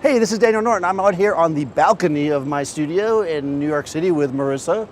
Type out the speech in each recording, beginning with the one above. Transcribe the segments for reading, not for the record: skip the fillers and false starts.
Hey, this is Daniel Norton. I'm out here on the balcony of my studio in New York City with Marisa.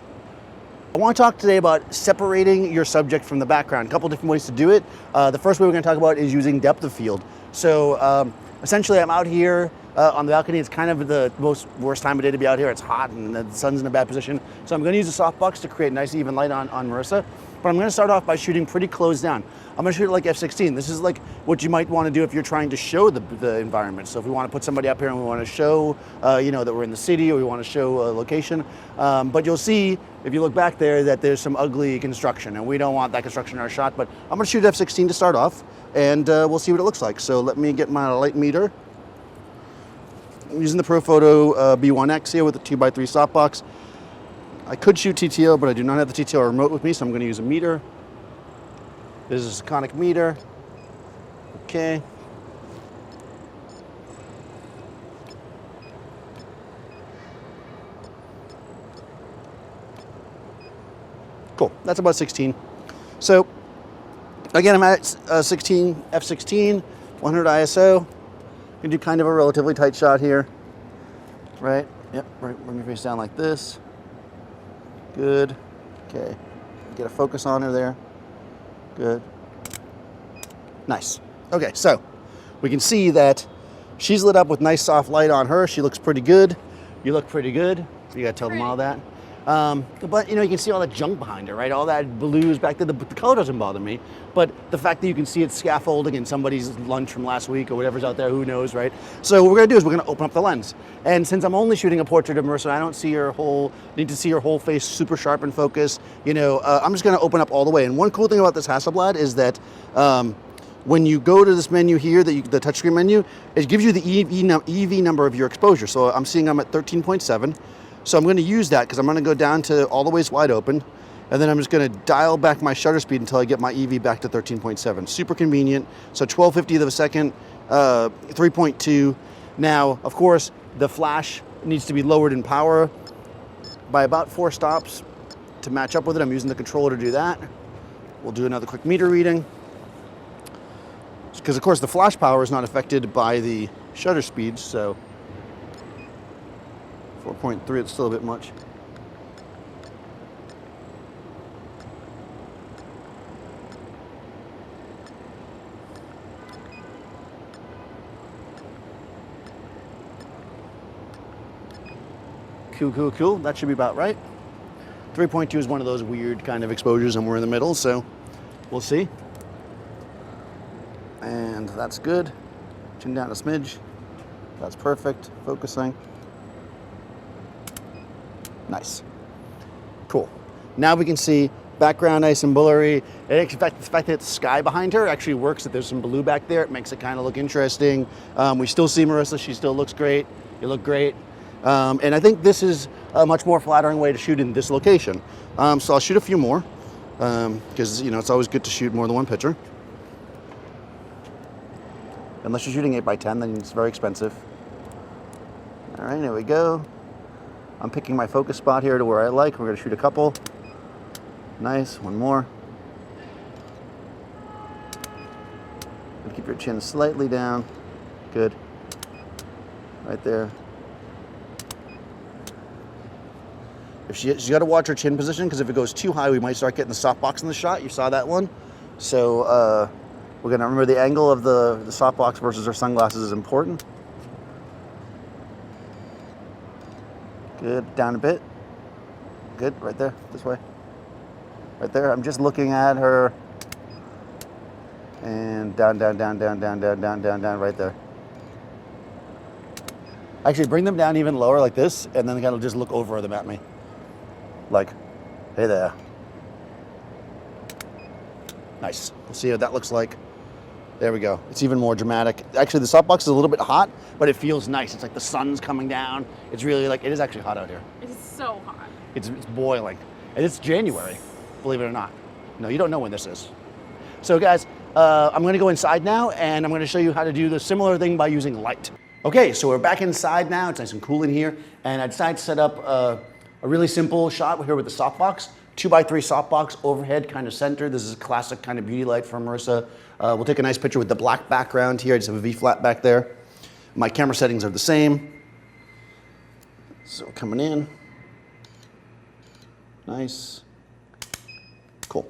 I want to talk today about separating your subject from the background. A couple different ways to do it. The first way we're going to talk about is using depth of field. So essentially I'm out here on the balcony. It's kind of the worst time of day to be out here. It's hot and the sun's in a bad position. So I'm going to use a softbox to create nice even light on Marisa. But I'm going to start off by shooting pretty close down. I'm going to shoot it like f/16. This is like what you might want to do if you're trying to show the environment. So if we want to put somebody up here and we want to show, that we're in the city, or we want to show a location. But you'll see, if you look back there, that there's some ugly construction, and we don't want that construction in our shot. But I'm going to shoot f/16 to start off, and we'll see what it looks like. So let me get my light meter. I'm using the ProPhoto B1X here with a 2x3 softbox. I could shoot TTO, but I do not have the TTO remote with me, so I'm going to use a meter. This is a conic meter. Okay. Cool, that's about 16. So, again, I'm at 16, f/16, 100 ISO. I'm gonna do kind of a relatively tight shot here. Right, yep, bring your face down like this. Good, okay. Get a focus on her there. Good. Nice. Okay, so we can see that she's lit up with nice soft light on her. She looks pretty good. You look pretty good. You gotta tell them all that. But you can see all that junk behind her, right? All that blues back there. The color doesn't bother me, but the fact that you can see it's scaffolding in somebody's lunch from last week or whatever's out there, who knows, right? So what we're gonna do is we're gonna open up the lens. And since I'm only shooting a portrait of Marisa, I don't see need to see her whole face super sharp in focus. I'm just gonna open up all the way. And one cool thing about this Hasselblad is that when you go to this menu here, the touchscreen menu, it gives you the EV number of your exposure. So I'm seeing I'm at 13.7. So I'm going to use that because I'm going to go down to all the ways wide open, and then I'm just going to dial back my shutter speed until I get my EV back to 13.7. Super convenient. So 12/50th of a second, 3.2. Now, of course, the flash needs to be lowered in power by about 4 stops to match up with it. I'm using the controller to do that. We'll do another quick meter reading. Because, of course, the flash power is not affected by the shutter speeds, so 4.3, it's still a bit much. Cool. That should be about right. 3.2 is one of those weird kind of exposures, and we're in the middle, so we'll see. And that's good. Chin down a smidge. That's perfect. Focusing. Nice. Cool. Now we can see background nice and blurry. In fact, the fact that the sky behind her actually works, that there's some blue back there. It makes it kind of look interesting. We still see Marisa. She still looks great. You look great. And I think this is a much more flattering way to shoot in this location. So I'll shoot a few more because, it's always good to shoot more than one picture. Unless you're shooting 8x10, then it's very expensive. All right, here we go. I'm picking my focus spot here to where I like. We're going to shoot a couple. Nice, one more. Keep your chin slightly down. Good. Right there. She's got to watch her chin position, because if it goes too high, we might start getting the softbox in the shot. You saw that one. So we're going to remember the angle of the softbox versus her sunglasses is important. Good, down a bit. Good, right there, this way. Right there, I'm just looking at her. And down, right there. Actually, bring them down even lower like this, and then kind of just look over them at me. Like, hey there. Nice, we'll see what that looks like. There we go. It's even more dramatic. Actually, the softbox is a little bit hot, but it feels nice. It's like the sun's coming down. It's really it is actually hot out here. It is so hot. It's boiling. And it's January, believe it or not. No, you don't know when this is. So guys, I'm gonna go inside now, and I'm gonna show you how to do the similar thing by using light. Okay, so we're back inside now. It's nice and cool in here. And I decided to set up a really simple shot here with the softbox. 2x3 softbox, overhead, kind of centered. This is a classic kind of beauty light from Marisa. We'll take a nice picture with the black background here. I just have a V-flat back there. My camera settings are the same. So coming in. Nice. Cool.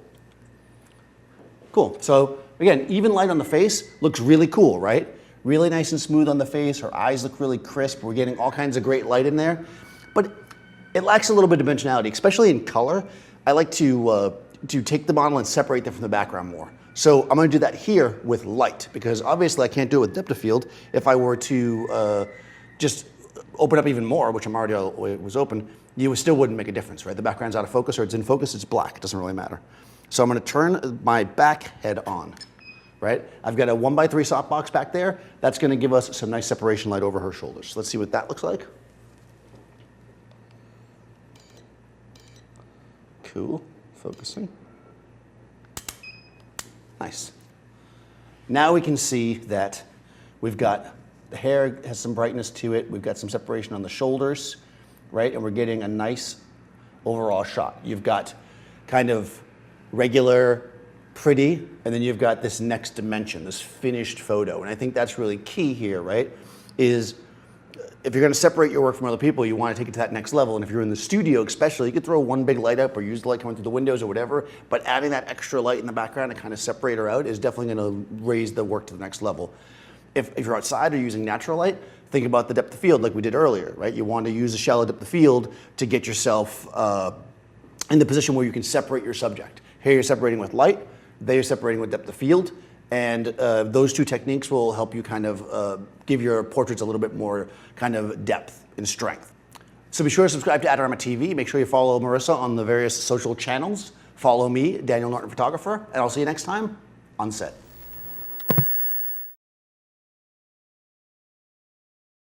Cool. So again, even light on the face looks really cool, right? Really nice and smooth on the face. Her eyes look really crisp. We're getting all kinds of great light in there. But it lacks a little bit of dimensionality, especially in color. I like to take the model and separate them from the background more. So I'm going to do that here with light, because obviously I can't do it with depth of field. If I were to just open up even more, which I'm already was open, you still wouldn't make a difference, right? The background's out of focus or it's in focus, it's black. It doesn't really matter. So I'm going to turn my back head on, right? I've got a 1x3 softbox back there. That's going to give us some nice separation light over her shoulders. So let's see what that looks like. Cool. Focusing. Nice. Now we can see that we've got the hair has some brightness to it. We've got some separation on the shoulders, right? And we're getting a nice overall shot. You've got kind of regular, pretty, and then you've got this next dimension, this finished photo. And I think that's really key here, right? Is if you're going to separate your work from other people, you want to take it to that next level. And if you're in the studio especially, you could throw one big light up or use the light coming through the windows or whatever, but adding that extra light in the background to kind of separate her out is definitely going to raise the work to the next level. If you're outside or using natural light, think about the depth of field like we did earlier, right? You want to use a shallow depth of field to get yourself in the position where you can separate your subject. Here you're separating with light, there you're separating with depth of field, and those two techniques will help you kind of give your portraits a little bit more kind of depth and strength. So be sure to subscribe to Adorama TV. Make sure you follow Marisa on the various social channels. Follow me, Daniel Norton Photographer, and I'll see you next time on set.